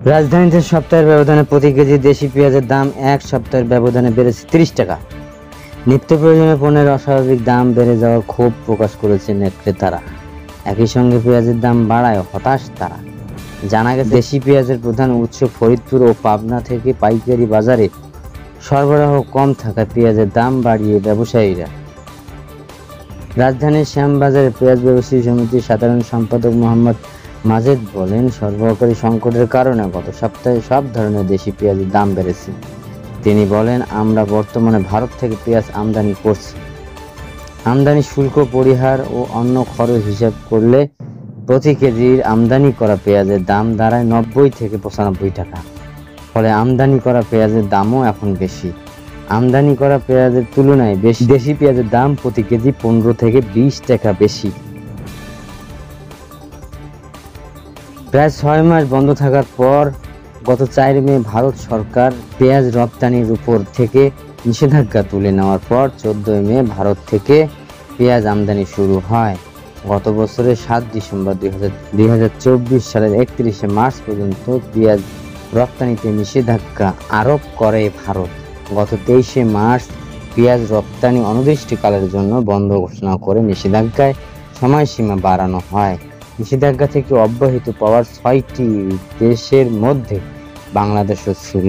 রাজধানীতে সপ্তাহের ব্যবধানে প্রতি কেজি দেশি পেঁয়াজের দাম এক সপ্তাহের ব্যবধানে বেড়েছে 30 টাকা। নিত্য প্রয়োজনীয় পণ্যের অস্বাভাবিক দাম বেড়ে যাওয়ার ক্ষোভ প্রকাশ করেছেন ক্রেতারা। একই সঙ্গে পেঁয়াজের দাম বাড়ায় হতাশ তারা। জানা গেছে, দেশি পেঁয়াজের প্রধান উৎস ফরিদপুর ও পাবনা থেকে পাইকারি বাজারে সরবরাহ কম থাকায় পেঁয়াজের দাম বাড়িয়ে ব্যবসায়ীরা। রাজধানীর শ্যামবাজারে পেঁয়াজ ব্যবসায়ী সমিতির সাধারণ সম্পাদক মোহাম্মদ মাজেদ বলেন, সরবরাহকারী সংকটের কারণে গত সপ্তাহে সব ধরনের দেশি পেঁয়াজের দাম বেড়েছে। তিনি বলেন, আমরা বর্তমানে ভারত থেকে পেঁয়াজ আমদানি করছি। আমদানি শুল্ক পরিহার ও অন্য খরচ হিসাব করলে প্রতি কেজির আমদানি করা পেঁয়াজের দাম দাঁড়ায় 90 থেকে 95 টাকা। ফলে আমদানি করা পেঁয়াজের দামও এখন বেশি। আমদানি করা পেঁয়াজের তুলনায় দেশি পেঁয়াজের দাম প্রতি কেজি 15 থেকে 20 টাকা বেশি। প্রায় 6 মাস বন্ধ থাকার পর গত 4 মে ভারত সরকার পেঁয়াজ রপ্তানির উপর থেকে নিষেধাজ্ঞা তুলে নেওয়ার পর 14 মে ভারত থেকে পেঁয়াজ আমদানি শুরু হয়। গত বছরের 7 ডিসেম্বর 2024 সালের 31 মার্চ পর্যন্ত পেঁয়াজ রপ্তানিতে নিষেধাজ্ঞা আরোপ করে ভারত। গত 23 মার্চ পেঁয়াজ রপ্তানি অনির্দিষ্টকালের জন্য বন্ধ ঘোষণা করে নিষেধাজ্ঞায় সময়সীমা বাড়ানো হয়। নিষেধাজ্ঞা থেকে অব্যাহতি পাওয়ার 6টি দেশের মধ্যে বাংলাদেশও ছিল।